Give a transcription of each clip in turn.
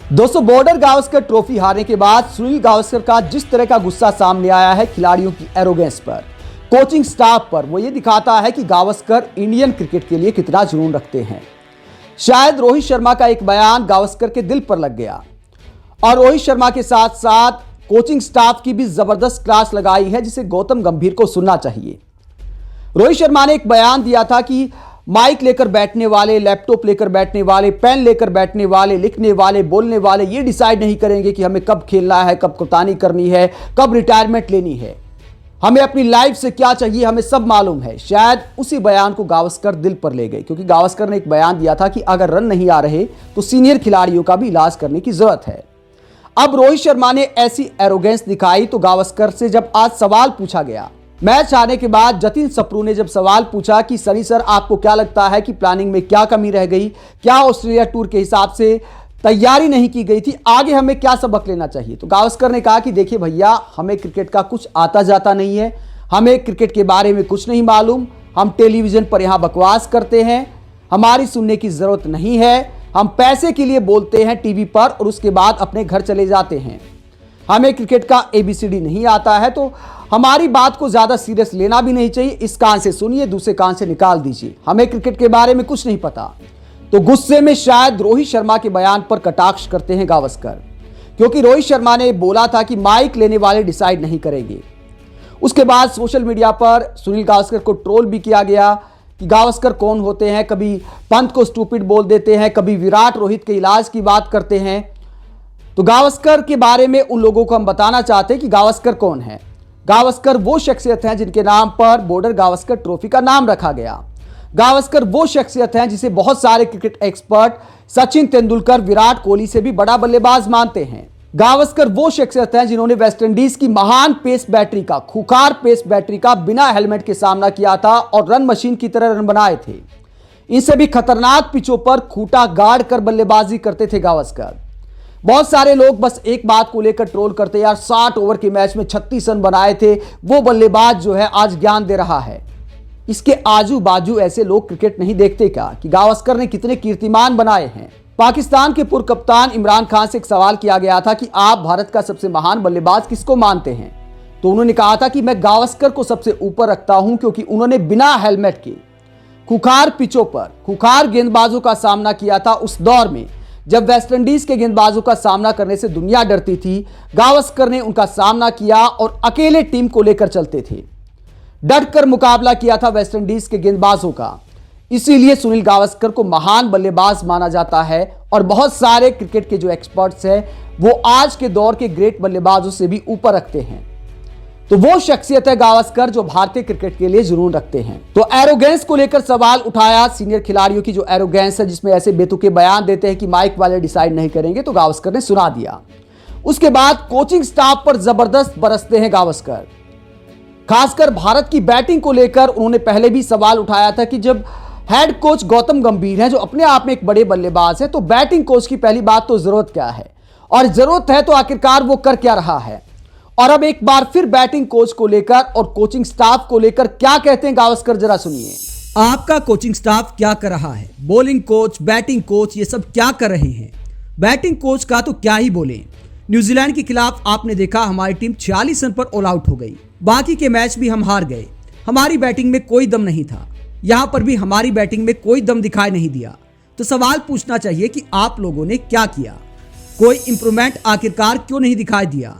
दोस्तों, border Gavaskar trophy हारने के बाद सुनील गावस्कर का जिस तरह का गुस्सा सामने आया है खिलाड़ियों की एरोगेंस पर, कोचिंग स्टाफ पर, वो ये दिखाता है कि गावस्कर इंडियन क्रिकेट के लिए कितना जुनून रखते हैं। शायद रोहित शर्मा का एक बयान गावस्कर के दिल पर लग गया और रोहित शर्मा के साथ साथ कोचिंग स्टाफ की भी जबरदस्त क्लास लगाई है, जिसे गौतम गंभीर को सुनना चाहिए। रोहित शर्मा ने एक बयान दिया था कि माइक लेकर बैठने वाले, लैपटॉप लेकर बैठने वाले, पेन लेकर बैठने वाले, लिखने वाले, बोलने वाले ये डिसाइड नहीं करेंगे कि हमें कब खेलना है, कब कप्तानी करनी है, कब रिटायरमेंट लेनी है, हमें अपनी लाइफ से क्या चाहिए, हमें सब मालूम है। शायद उसी बयान को गावस्कर दिल पर ले गए, क्योंकि गावस्कर ने एक बयान दिया था कि अगर रन नहीं आ रहे तो सीनियर खिलाड़ियों का भी इलाज करने की जरूरत है। अब रोहित शर्मा ने ऐसी एरोगेंस दिखाई तो गावस्कर से जब आज सवाल पूछा गया, मैच हारने के बाद जतिन सप्रू ने जब सवाल पूछा कि सनी सर, आपको क्या लगता है कि प्लानिंग में क्या कमी रह गई, क्या ऑस्ट्रेलिया टूर के हिसाब से तैयारी नहीं की गई थी, आगे हमें क्या सबक लेना चाहिए। तो गावस्कर ने कहा कि देखिए भैया, हमें क्रिकेट का कुछ आता जाता नहीं है, हमें क्रिकेट के बारे में कुछ नहीं मालूम, हम टेलीविजन पर यहाँ बकवास करते हैं, हमारी सुनने की जरूरत नहीं है, हम पैसे के लिए बोलते हैं टीवी पर और उसके बाद अपने घर चले जाते हैं, हमें क्रिकेट का ABCD नहीं आता है, तो हमारी बात को ज्यादा सीरियस लेना भी नहीं चाहिए, इस कान से सुनिए, दूसरे कान से निकाल दीजिए, हमें क्रिकेट के बारे में कुछ नहीं पता। तो गुस्से में शायद रोहित शर्मा के बयान पर कटाक्ष करते हैं गावस्कर, क्योंकि रोहित शर्मा ने बोला था कि माइक लेने वाले डिसाइड नहीं करेंगे। उसके बाद सोशल मीडिया पर सुनील गावस्कर को ट्रोल भी किया गया कि गावस्कर कौन होते हैं, कभी पंत को स्टूपिड बोल देते हैं, कभी विराट रोहित के इलाज की बात करते हैं। तो गावस्कर के बारे में उन लोगों को हम बताना चाहते हैं कि गावस्कर कौन है। गावस्कर वो शख्सियत हैं जिनके नाम पर बॉर्डर गावस्कर ट्रॉफी का नाम रखा गया। गावस्कर वो शख्सियत हैं जिसे बहुत सारे क्रिकेट एक्सपर्ट सचिन तेंदुलकर, विराट कोहली से भी बड़ा बल्लेबाज मानते हैं। गावस्कर वो शख्सियत हैं जिन्होंने वेस्टइंडीज की महान पेस बैटरी का, खूंखार पेस बैटरी का बिना हेलमेट के सामना किया था और रन मशीन की तरह रन बनाए थे। इनसे भी खतरनाक पिचों पर खूंटा गाड़ कर बल्लेबाजी करते थे गावस्कर। बहुत सारे लोग बस एक बात को लेकर ट्रोल करते, यार 60 ओवर के मैच में 36 रन बनाए थे, वो बल्लेबाज जो है आज ज्ञान दे रहा है। इसके आजू बाजू ऐसे लोग क्रिकेट नहीं देखते क्या कि गावस्कर ने कितने कीर्तिमान बनाए हैं। पाकिस्तान के पूर्व कप्तान इमरान खान से एक सवाल किया गया था कि आप भारत का सबसे महान बल्लेबाज किसको मानते हैं, तो उन्होंने कहा था कि मैं गावस्कर को सबसे ऊपर रखता हूं, क्योंकि उन्होंने बिना हेलमेट के खूंखार पिचों पर खूंखार गेंदबाजों का सामना किया था। उस दौर में जब वेस्टइंडीज के गेंदबाजों का सामना करने से दुनिया डरती थी, गावस्कर ने उनका सामना किया और अकेले टीम को लेकर चलते थे, डटकर मुकाबला किया था वेस्टइंडीज के गेंदबाजों का। इसीलिए सुनील गावस्कर को महान बल्लेबाज माना जाता है और बहुत सारे क्रिकेट के जो एक्सपर्ट्स हैं वो आज के दौर के ग्रेट बल्लेबाजों से भी ऊपर रखते हैं। तो वो शख्सियत है गावस्कर जो भारतीय क्रिकेट के लिए जुनून रखते हैं। तो एरोगेंस को लेकर सवाल उठाया, सीनियर खिलाड़ियों की जो एरोगेंस है, जिसमें ऐसे बेतुके बयान देते हैं कि माइक वाले डिसाइड नहीं करेंगे, तो गावस्कर ने सुना दिया। उसके बाद कोचिंग स्टाफ पर जबरदस्त बरसते हैं गावस्कर। खासकर भारत की बैटिंग को लेकर उन्होंने पहले भी सवाल उठाया था कि जब हेड कोच गौतम गंभीर हैं, जो अपने आप में एक बड़े बल्लेबाज हैं, तो बैटिंग कोच की पहली बात तो जरूरत क्या है, और जरूरत है तो आखिरकार वो कर क्या रहा है। और अब एक बार फिर बैटिंग कोच को लेकर और कोचिंग स्टाफ को लेकर क्या कहते हैं गावस्कर, जरा सुनिए। आपका कोचिंग स्टाफ क्या कर रहा है, बॉलिंग कोच, बैटिंग कोच, ये सब क्या कर रहे हैं। बैटिंग कोच का तो क्या ही बोले। न्यूजीलैंड के खिलाफ आपने देखा हमारी टीम 46 रन पर ऑल आउट हो गई, बाकी के मैच भी हम हार गए। हमारी बैटिंग में कोई दम नहीं था, यहां पर भी हमारी बैटिंग में कोई दम दिखाई नहीं दिया। तो सवाल पूछना चाहिए कि आप लोगों ने क्या किया, कोई इंप्रूवमेंट आखिरकार क्यों नहीं दिखाई दिया।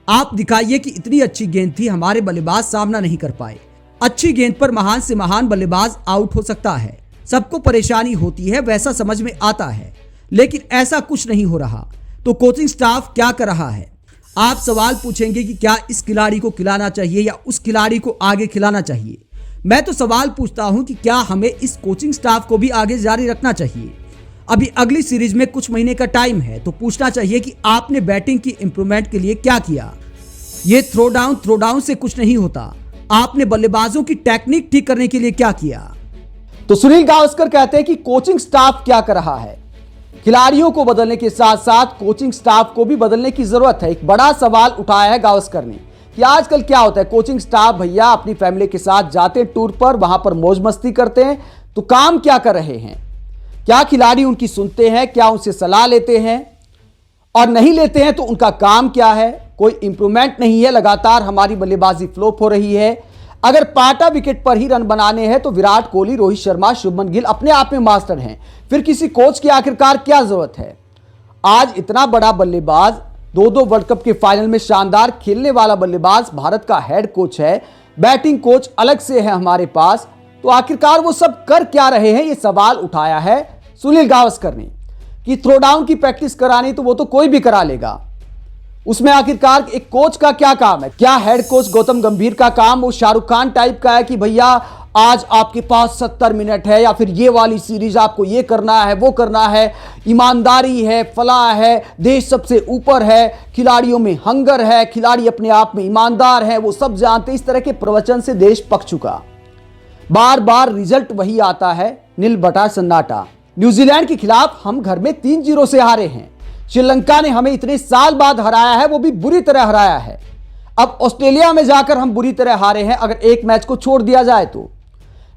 आप दिखाइए कि इतनी अच्छी गेंद थी, हमारे बल्लेबाज सामना नहीं कर पाए। अच्छी गेंद पर महान से महान बल्लेबाज आउट हो सकता है, सबको परेशानी होती है, वैसा समझ में आता है, लेकिन ऐसा कुछ नहीं हो रहा। तो कोचिंग स्टाफ क्या कर रहा है। आप सवाल पूछेंगे कि क्या इस खिलाड़ी को खिलाना चाहिए या उस खिलाड़ी को आगे खिलाना चाहिए। मैं तो सवाल पूछता हूं कि क्या हमें इस कोचिंग स्टाफ को भी आगे जारी रखना चाहिए। अभी अगली सीरीज में कुछ महीने का टाइम है, तो पूछना चाहिए कि आपने बैटिंग की इंप्रूवमेंट के लिए क्या किया। ये थ्रो डाउन से कुछ नहीं होता। आपने बल्लेबाजों की टेक्निक ठीक करने के लिए क्या किया। तो सुनील गावस्कर कहते हैं कि कोचिंग स्टाफ क्या कर रहा है। खिलाड़ियों को बदलने के साथ साथ कोचिंग स्टाफ को भी बदलने की जरूरत है। एक बड़ा सवाल उठाया है गावस्कर ने कि आजकल क्या होता है, कोचिंग स्टाफ भैया अपनी फैमिली के साथ जाते हैं टूर पर, वहां पर मौज मस्ती करते हैं, तो काम क्या कर रहे हैं, क्या खिलाड़ी उनकी सुनते हैं, क्या उनसे सलाह लेते हैं, और नहीं लेते हैं तो उनका काम क्या है? कोई इंप्रूवमेंट नहीं है, लगातार हमारी बल्लेबाजी फ्लॉप हो रही है। अगर पाटा विकेट पर ही रन बनाने हैं तो विराट कोहली, रोहित शर्मा, शुभमन गिल अपने आप में मास्टर हैं, फिर किसी कोच की आखिरकार क्या जरूरत है? आज इतना बड़ा बल्लेबाज, दो वर्ल्ड कप के फाइनल में शानदार खेलने वाला बल्लेबाज भारत का हेड कोच है, बैटिंग कोच अलग से है हमारे पास, तो आखिरकार वो सब कर क्या रहे हैं? ये सवाल उठाया है सुनील गावस्कर ने कि थ्रो डाउन की प्रैक्टिस करानी तो वो तो कोई भी करा लेगा, उसमें आखिरकार एक कोच का क्या काम है? क्या हेड कोच गौतम गंभीर का काम वो शाहरुख खान टाइप का है कि भैया आज आपके पास 70 मिनट है या फिर ये वाली सीरीज आपको ये करना है, वो करना है, ईमानदारी है, फलाह है, देश सबसे ऊपर है, खिलाड़ियों में हंगर है, खिलाड़ी अपने आप में ईमानदार है, वो सब जानते। इस तरह के प्रवचन से देश पक चुका, बार बार रिजल्ट वही आता है, नील बटा सन्नाटा। न्यूजीलैंड के खिलाफ हम घर में 3-0 से हारे हैं। श्रीलंका ने हमें इतने साल बाद हराया है, वो भी बुरी तरह हराया है। अब ऑस्ट्रेलिया में जाकर हम बुरी तरह हारे हैं। अगर एक मैच को छोड़ दिया जाए तो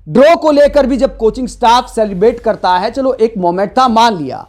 ड्रॉ को लेकर भी जब कोचिंग स्टाफ सेलिब्रेट करता है, चलो एक मोमेंट था, मान लिया,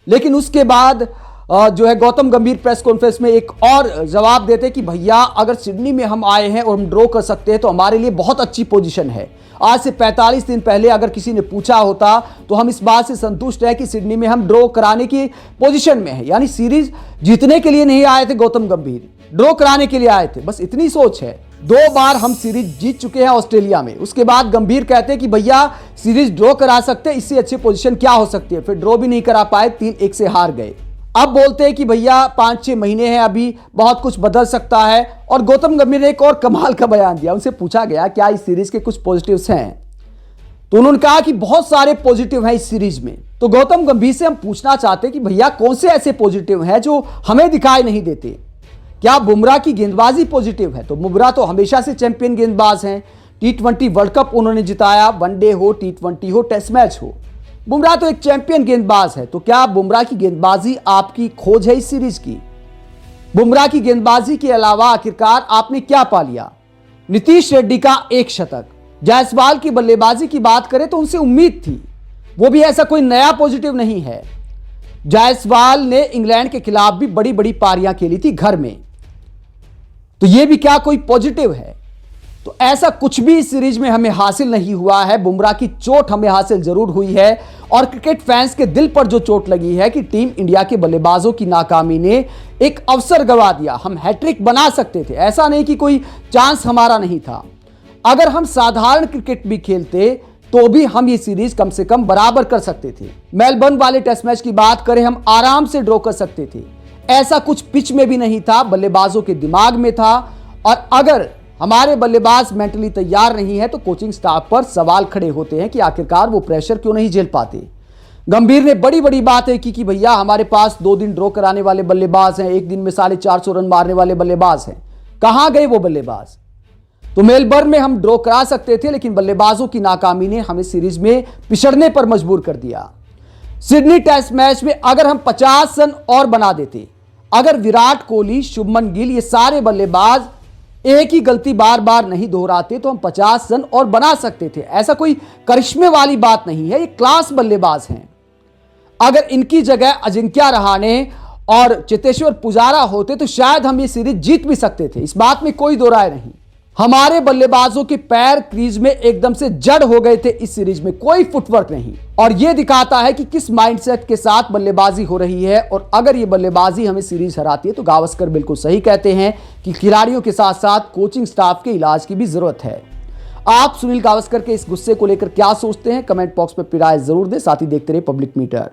लेकिन उसके बाद जो है गौतम गंभीर प्रेस कॉन्फ्रेंस में एक और जवाब देते कि भैया अगर सिडनी में हम आए हैं और हम ड्रॉ कर सकते हैं तो हमारे लिए बहुत अच्छी पोजीशन है। आज से 45 दिन पहले अगर किसी ने पूछा होता तो हम इस बात से संतुष्ट है कि सिडनी में हम ड्रॉ कराने की पोजीशन में है। यानी सीरीज जीतने के लिए नहीं आए थे गौतम गंभीर, ड्रॉ कराने के लिए आए थे, बस इतनी सोच है। 2 बार हम सीरीज जीत चुके हैं ऑस्ट्रेलिया में। उसके बाद गंभीर कहते हैं कि भैया सीरीज ड्रॉ करा सकते हैं, इससे अच्छी पोजीशन क्या हो सकती है? फिर ड्रॉ भी नहीं करा पाए, 3-1 से हार गए। अब बोलते हैं कि भैया 5-6 महीने हैं, अभी बहुत कुछ बदल सकता है। और गौतम गंभीर ने एक और कमाल का बयान दिया। उनसे पूछा गया क्या इस सीरीज के कुछ पॉजिटिव्स हैं, तो उन्होंने कहा कि बहुत सारे पॉजिटिव हैं इस सीरीज में। तो गौतम गंभीर से हम पूछना चाहते हैं कि भैया कौन से ऐसे पॉजिटिव हैं जो हमें दिखाई नहीं देते? क्या बुमराह की गेंदबाजी पॉजिटिव है? तो बुमराह तो हमेशा से चैंपियन गेंदबाज हैं। T20 वर्ल्ड कप उन्होंने जिताया, वनडे हो, T20 हो, टेस्ट मैच हो, बुमराह तो एक चैंपियन गेंदबाज है। तो क्या बुमराह की गेंदबाजी आपकी खोज है इस सीरीज की? बुमराह की गेंदबाजी के अलावा आखिरकार आपने क्या पा लिया? नीतीश रेड्डी का एक शतक, जायसवाल की बल्लेबाजी की बात करें तो उनसे उम्मीद थी, वो भी ऐसा कोई नया पॉजिटिव नहीं है। जायसवाल ने इंग्लैंड के खिलाफ भी बड़ी बड़ी पारियां खेली थी घर में, तो यह भी क्या कोई पॉजिटिव है? तो ऐसा कुछ भी इस सीरीज में हमें हासिल नहीं हुआ है। बुमराह की चोट हमें हासिल जरूर हुई है और क्रिकेट फैंस के दिल पर जो चोट लगी है कि टीम इंडिया के बल्लेबाजों की नाकामी ने एक अवसर गंवा दिया। हम हैट्रिक बना सकते थे, ऐसा नहीं कि कोई चांस हमारा नहीं था। अगर हम साधारण क्रिकेट भी खेलते तो भी हम ये सीरीज कम से कम बराबर कर सकते थे। मेलबर्न वाले टेस्ट मैच की बात करें, हम आराम से ड्रॉ कर सकते थे। ऐसा कुछ पिच में भी नहीं था, बल्लेबाजों के दिमाग में था। और अगर हमारे बल्लेबाज मेंटली तैयार नहीं है तो कोचिंग स्टाफ पर सवाल खड़े होते हैं कि आखिरकार वो प्रेशर क्यों नहीं झेल पाते। गंभीर ने बड़ी बड़ी बातें की कि भैया हमारे पास 2 दिन ड्रॉ कराने वाले बल्लेबाज हैं, एक दिन में 450 रन मारने वाले बल्लेबाज हैं। कहां गए वो बल्लेबाज? तो मेलबर्न में हम ड्रॉ करा सकते थे, लेकिन बल्लेबाजों की नाकामी ने हमें सीरीज में पिछड़ने पर मजबूर कर दिया। सिडनी टेस्ट मैच में अगर हम 50 रन और बना देते, अगर विराट कोहली, शुभमन गिल, ये सारे बल्लेबाज एक ही गलती बार बार नहीं दोहराते तो हम 50 रन और बना सकते थे। ऐसा कोई करिश्मे वाली बात नहीं है, ये क्लास बल्लेबाज हैं। अगर इनकी जगह अजिंक्य रहाणे और चेतेश्वर पुजारा होते तो शायद हम ये सीरीज जीत भी सकते थे, इस बात में कोई दो राय नहीं। हमारे बल्लेबाजों के पैर क्रीज में एकदम से जड़ हो गए थे इस सीरीज में, कोई फुटवर्क नहीं। और यह दिखाता है कि किस माइंडसेट के साथ बल्लेबाजी हो रही है। और अगर ये बल्लेबाजी हमें सीरीज हराती है तो गावस्कर बिल्कुल सही कहते हैं कि खिलाड़ियों के साथ साथ कोचिंग स्टाफ के इलाज की भी जरूरत है। आप सुनील गावस्कर के इस गुस्से को लेकर क्या सोचते हैं? कमेंट बॉक्स में राय जरूर दें, साथ ही देखते रहिए पब्लिक मीटर।